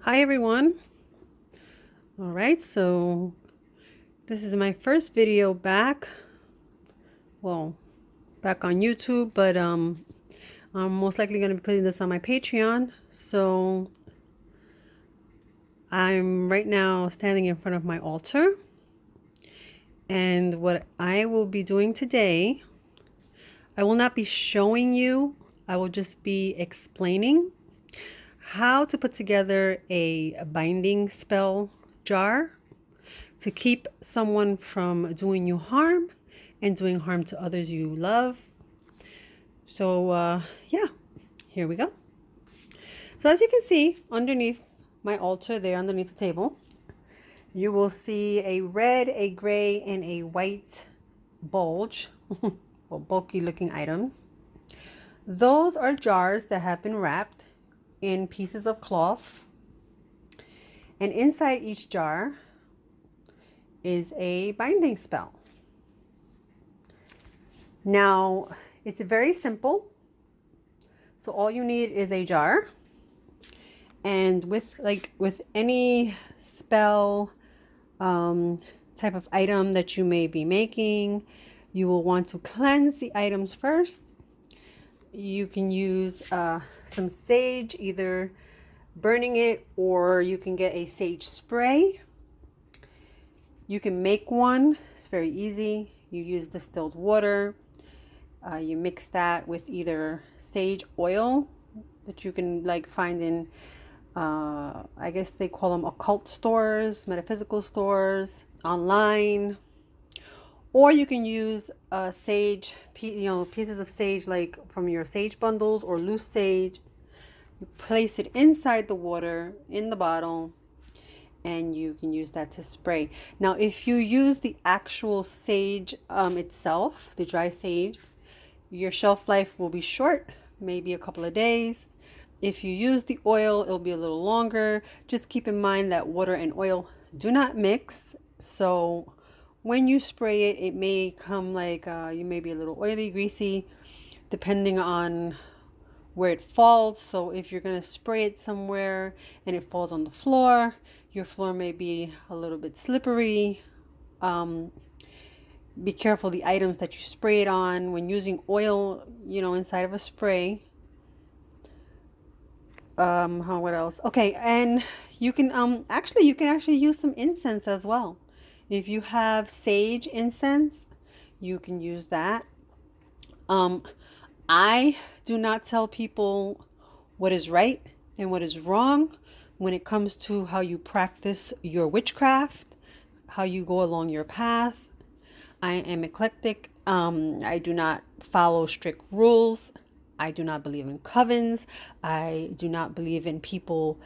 Hi everyone. All right, so this is my first video back. Well, back on YouTube, but I'm most likely going to be putting this on my Patreon. So I'm right now standing in front of my altar, and what I will be doing today, I will not be showing you. I will just be explaining how to put together a binding spell jar to keep someone from doing you harm and doing harm to others you love. So, yeah, here we go. So, as you can see underneath my altar, there underneath the table, you will see a red, a gray, and a white bulge, or bulky looking items. Those are jars that have been wrapped in pieces of cloth, and inside each jar is a binding spell. Now, it's very simple. So all you need is a jar, and with any spell type of item that you may be making, you will want to cleanse the items first. You can use some sage, either burning it, or you can get a sage spray. You can make one. It's very easy. You use distilled water. You mix that with either sage oil that you can find in I guess they call them occult stores, metaphysical stores, online, or you can use sage, pieces of sage like from your sage bundles or loose sage. You place it inside the water in the bottle, and you can use that to spray. Now, if you use the actual sage itself, the dry sage, your shelf life will be short, maybe a couple of days. If you use the oil, it'll be a little longer. Just keep in mind that water and oil do not mix. So when you spray it, it may come you may be a little oily, greasy, depending on where it falls. So if you're going to spray it somewhere and it falls on the floor, your floor may be a little bit slippery. Be careful the items that you spray it on. When using oil, inside of a spray. What else? Okay, and you can actually use some incense as well. If you have sage incense, you can use that. Um, I do not tell people what is right and what is wrong when it comes to how you practice your witchcraft, how you go along your path. I am eclectic. I do not follow strict rules. I do not believe in covens. I do not believe in people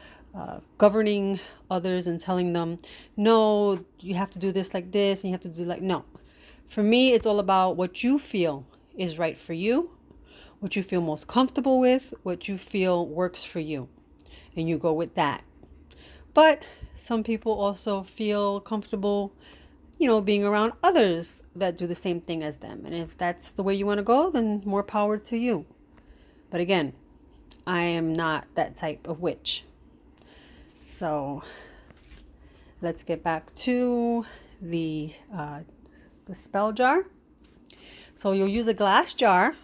governing others and telling them, no, you have to do this like this and you have to do no. For me, it's all about what you feel is right for you, what you feel most comfortable with, what you feel works for you, and you go with that. But some people also feel comfortable, being around others that do the same thing as them. And if that's the way you want to go, then more power to you. But again, I am not that type of witch. So let's get back to the spell jar. So you'll use a glass jar.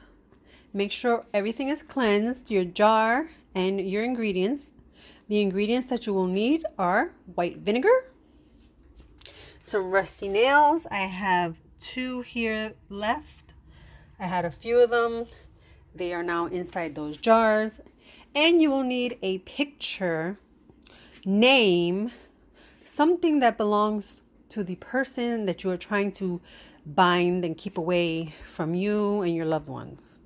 Make sure everything is cleansed, your jar and your ingredients. The ingredients that you will need are white vinegar, some rusty nails. I have 2 here left. I had a few of them. They are now inside those jars. And you will need a picture, name, something that belongs to the person that you are trying to bind and keep away from you and your loved ones.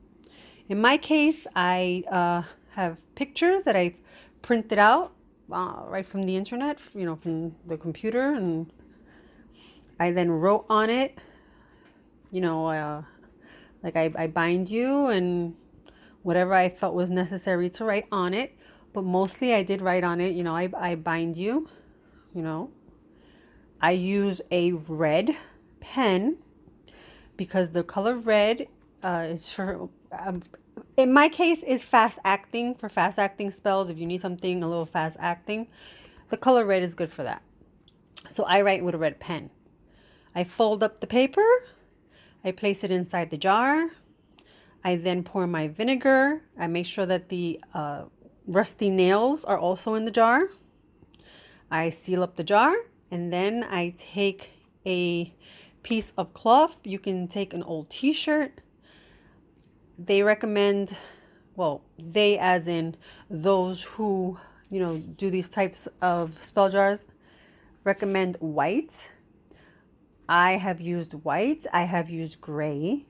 In my case, I have pictures that I've printed out right from the internet, from the computer, and I then wrote on it, I bind you and whatever I felt was necessary to write on it. But mostly I did write on it, I bind you, I use a red pen because the color red is for In my case, is fast acting, for fast acting spells. If you need something a little fast acting, the color red is good for that. So I write with a red pen. I fold up the paper. I place it inside the jar. I then pour my vinegar. I make sure that the rusty nails are also in the jar. I seal up the jar, and then I take a piece of cloth. You can take an old t-shirt. They recommend, well, they as in those who, do these types of spell jars, recommend white. I have used white. I have used gray,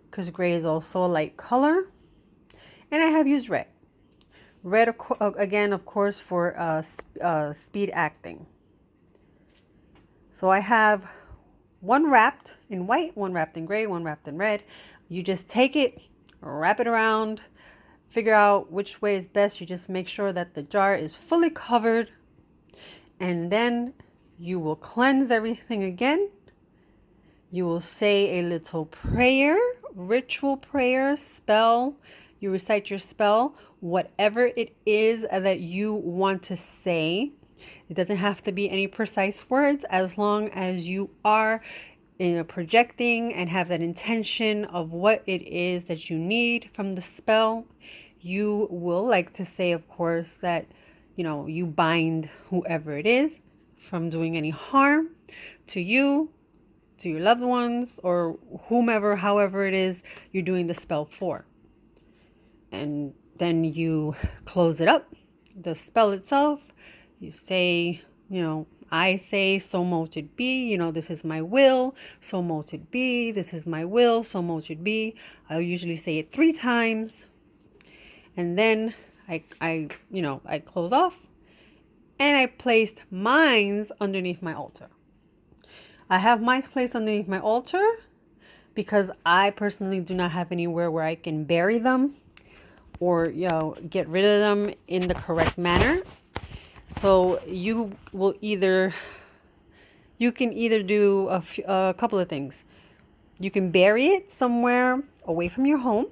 because gray is also a light color. And I have used red. Red, again, of course, for speed acting. So I have one wrapped in white, one wrapped in gray, one wrapped in red. You just take it, wrap it around, figure out which way is best. You just make sure that the jar is fully covered. And then you will cleanse everything again. You will say a little prayer, ritual prayer, spell. You recite your spell, whatever it is that you want to say. It doesn't have to be any precise words, as long as you are projecting and have that intention of what it is that you need from the spell. You will like to say, of course, that you bind whoever it is from doing any harm to you, to your loved ones, or whomever, however it is you're doing the spell for. And then you close it up, the spell itself. You say, I say, so mote it be, this is my will, so mote it be, this is my will, so mote it be. I usually say it 3 times. And then I close off, and I placed mines underneath my altar. I have mines placed underneath my altar because I personally do not have anywhere where I can bury them or get rid of them in the correct manner. So you can either do a couple of things. You can bury it somewhere away from your home.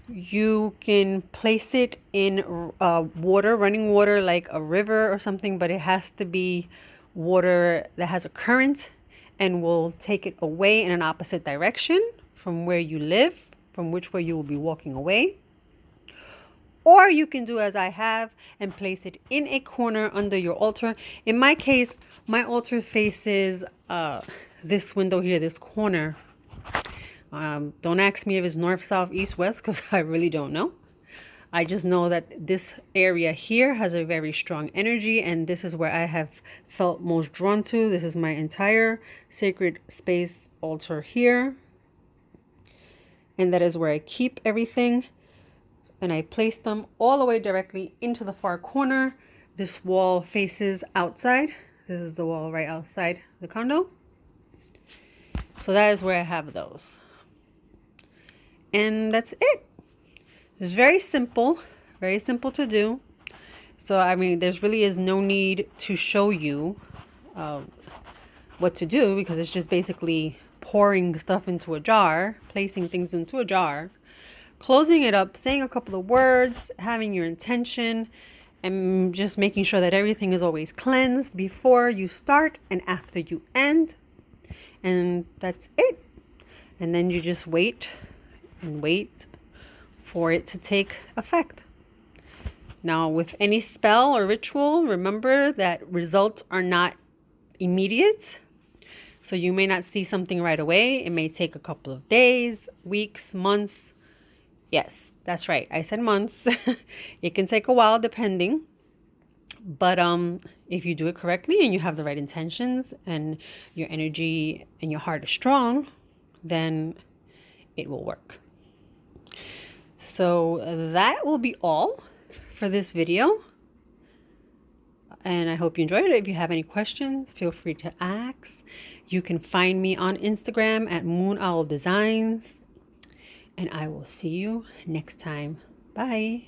You can place it in water, running water, like a river or something, but it has to be water that has a current and will take it away in an opposite direction from where you live, from which way you will be walking away. Or you can do as I have and place it in a corner under your altar. In my case, my altar faces this window here, this corner. Don't ask me if it's north, south, east, west, because I really don't know. I just know that this area here has a very strong energy, and this is where I have felt most drawn to. This is my entire sacred space altar here. And that is where I keep everything. And I place them all the way directly into the far corner. This wall faces outside. This is the wall right outside the condo. So that is where I have those. And that's it. It's very simple to do. So, there's really is no need to show you what to do, because it's just basically pouring stuff into a jar, placing things into a jar, closing it up, saying a couple of words, having your intention, and just making sure that everything is always cleansed before you start and after you end. And that's it. And then you just wait and wait for it to take effect. Now, with any spell or ritual, remember that results are not immediate. So you may not see something right away. It may take a couple of days, weeks, months. Yes, that's right. I said months. It can take a while depending. But if you do it correctly and you have the right intentions and your energy and your heart is strong, then it will work. So that will be all for this video. And I hope you enjoyed it. If you have any questions, feel free to ask. You can find me on Instagram at Moon Owl Designs. And I will see you next time. Bye.